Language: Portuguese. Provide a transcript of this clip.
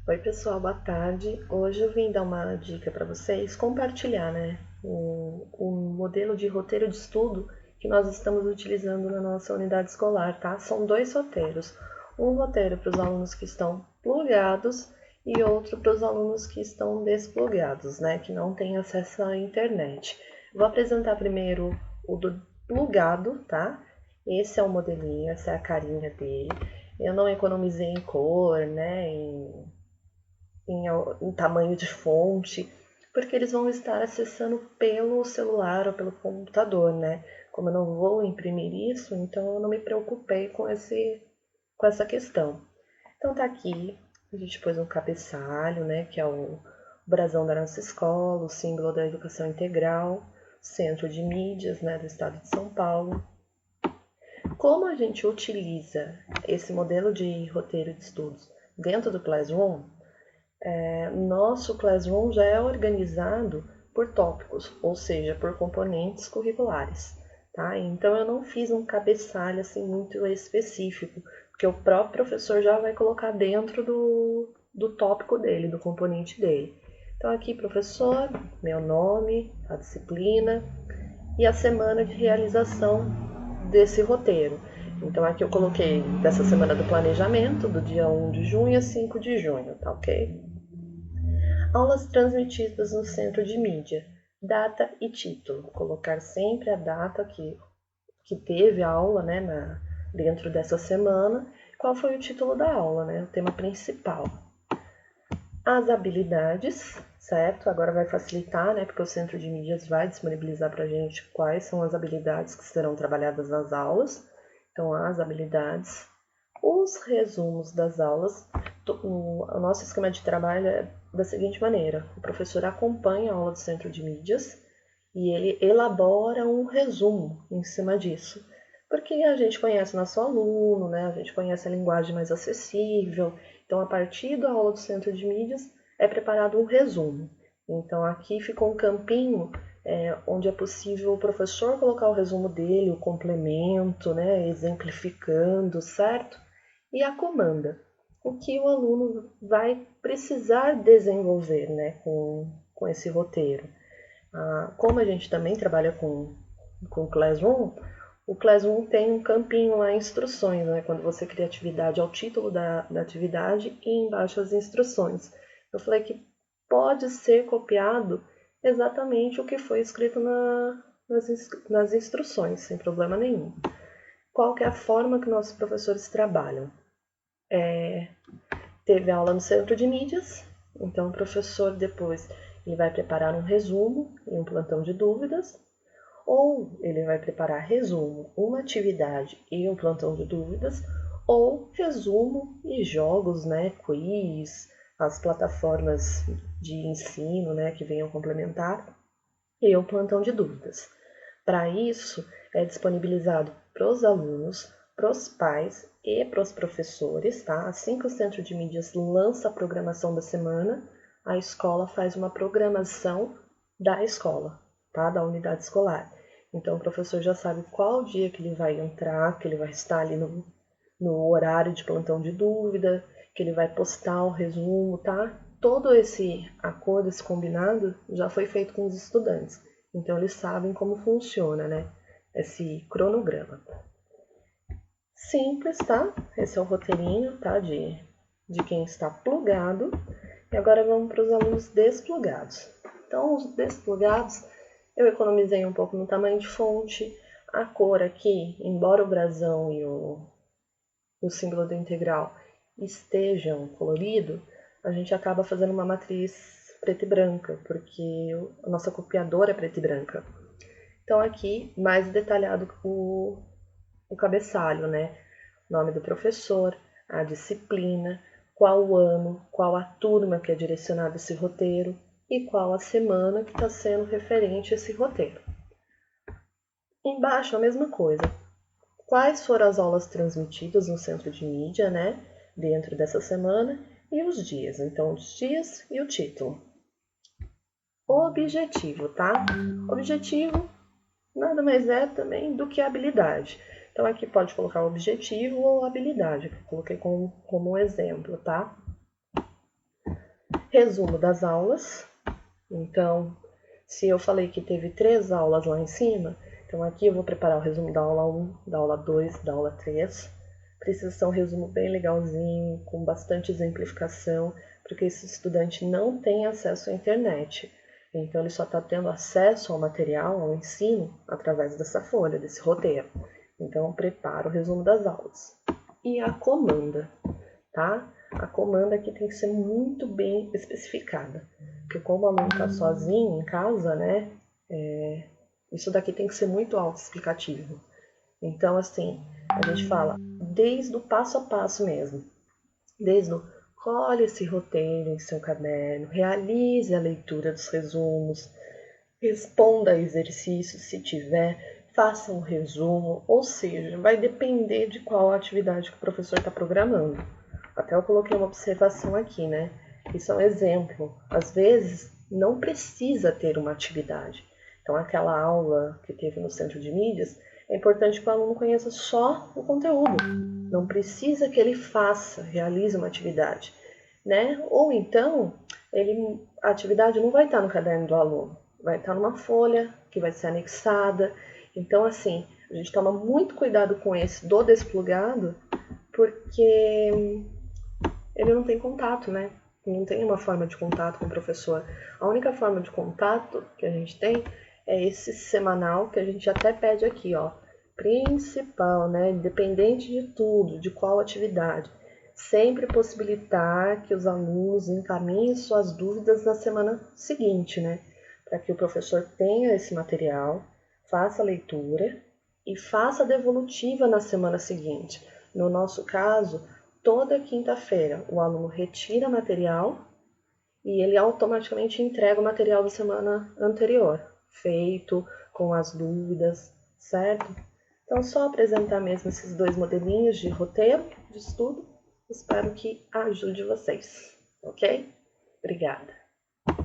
Oi pessoal, boa tarde. Hoje eu vim dar uma dica para vocês, compartilhar, o modelo de roteiro de estudo que nós estamos utilizando na nossa unidade escolar, tá? São dois roteiros. Um roteiro para os alunos que estão plugados e outro para os alunos que estão desplugados, né? Que não têm acesso à internet. Vou apresentar primeiro o do plugado, tá? Esse é o modelinho, essa é a carinha dele. Eu não economizei em cor, né? Em tamanho de fonte, porque eles vão estar acessando pelo celular ou pelo computador, né? Como eu não vou imprimir isso, então eu não me preocupei com essa questão. Então tá aqui, a gente pôs um cabeçalho, né? Que é o brasão da nossa escola, o símbolo da educação integral, centro de mídias, né? Do estado de São Paulo. Como a gente utiliza esse modelo de roteiro de estudos dentro do Classroom, nosso Classroom já é organizado por tópicos, ou seja, por componentes curriculares, tá? Então eu não fiz um cabeçalho assim muito específico, porque o próprio professor já vai colocar dentro do tópico dele, do componente dele. Então aqui, professor, meu nome, a disciplina e a semana de realização desse roteiro. Então aqui eu coloquei dessa semana do planejamento, do dia 1 de junho a 5 de junho, tá ok? Aulas transmitidas no centro de mídia. Data e título. Colocar sempre a data que teve a aula, né, dentro dessa semana. Qual foi o título da aula, né, o tema principal. As habilidades, certo? Agora vai facilitar, né, porque o centro de mídias vai disponibilizar para a gente quais são as habilidades que serão trabalhadas nas aulas. Então, as habilidades. Os resumos das aulas, o nosso esquema de trabalho é da seguinte maneira: o professor acompanha a aula do centro de mídias e ele elabora um resumo em cima disso, porque a gente conhece nosso aluno, né? A gente conhece a linguagem mais acessível, então a partir da aula do centro de mídias é preparado um resumo. Então aqui ficou um campinho onde é possível o professor colocar o resumo dele, o complemento, né, exemplificando, certo? E a comanda, o que o aluno vai precisar desenvolver, né, com esse roteiro. Como a gente também trabalha com Classroom, o Classroom tem um campinho lá, instruções, né, quando você cria atividade, ao título da atividade e embaixo as instruções. Eu falei que pode ser copiado exatamente o que foi escrito nas instruções, sem problema nenhum. Qual que é a forma que nossos professores trabalham? Teve aula no centro de mídias, então o professor depois ele vai preparar um resumo e um plantão de dúvidas, ou ele vai preparar resumo, uma atividade e um plantão de dúvidas, ou resumo e jogos, né, quiz, as plataformas de ensino, né, que venham complementar, e o plantão de dúvidas. Para isso, é disponibilizado para os alunos, para os pais e para os professores, tá? Assim que o Centro de Mídias lança a programação da semana, a escola faz uma programação da escola, tá? Da unidade escolar. Então, o professor já sabe qual dia que ele vai entrar, que ele vai estar ali no horário de plantão de dúvida, que ele vai postar o resumo, tá? Todo esse acordo, esse combinado, já foi feito com os estudantes. Então, eles sabem como funciona, né? Esse cronograma. Simples, tá? Esse é o roteirinho, tá? De quem está plugado. E agora vamos para os alunos desplugados. Então, os desplugados, eu economizei um pouco no tamanho de fonte. A cor aqui, embora o brasão e o símbolo da integral estejam coloridos, a gente acaba fazendo uma matriz preta e branca, porque a nossa copiadora é preta e branca. Então aqui, mais detalhado o cabeçalho, né? Nome do professor, a disciplina, qual o ano, qual a turma que é direcionada a esse roteiro e qual a semana que está sendo referente a esse roteiro. Embaixo a mesma coisa, quais foram as aulas transmitidas no centro de mídia, né, dentro dessa semana, e os dias. Então, os dias e o título. Objetivo, tá? Objetivo nada mais é também do que habilidade. Então, aqui pode colocar objetivo ou habilidade, que eu coloquei como exemplo, tá? resumo das aulas. Então, se eu falei que teve 3 aulas lá em cima, então aqui eu vou preparar o resumo da aula 1, da aula 2, da aula 3. Precisa ser um resumo bem legalzinho, com bastante exemplificação, porque esse estudante não tem acesso à internet. Então, ele só está tendo acesso ao material, ao ensino, através dessa folha, desse roteiro. Então, prepara o resumo das aulas. E a comanda, tá? A comanda aqui tem que ser muito bem especificada. Porque como o aluno está sozinho em casa, né? Isso daqui tem que ser muito autoexplicativo. Então, assim, a gente fala desde o passo a passo mesmo. Desde o colhe esse roteiro em seu caderno, realize a leitura dos resumos, responda a exercícios se tiver, faça um resumo, ou seja, vai depender de qual atividade que o professor está programando. Até eu coloquei uma observação aqui, né? Isso é um exemplo. Às vezes, não precisa ter uma atividade. Então, aquela aula que teve no centro de mídias, é importante que o aluno conheça só o conteúdo. Não precisa que ele realize uma atividade, né? Ou então, a atividade não vai estar no caderno do aluno, vai estar numa folha que vai ser anexada. Então, assim, a gente toma muito cuidado com esse do desplugado, porque ele não tem contato, né? Não tem uma forma de contato com o professor. A única forma de contato que a gente tem é esse semanal que a gente até pede aqui, ó. Principal, né? Independente de tudo, de qual atividade. Sempre possibilitar que os alunos encaminhem suas dúvidas na semana seguinte, né? Para que o professor tenha esse material, faça a leitura e faça a devolutiva na semana seguinte. No nosso caso, toda quinta-feira o aluno retira material e ele automaticamente entrega o material da semana anterior, feito com as dúvidas, certo? Então, só apresentar mesmo esses 2 modelinhos de roteiro de estudo. Espero que ajude vocês, ok? Obrigada.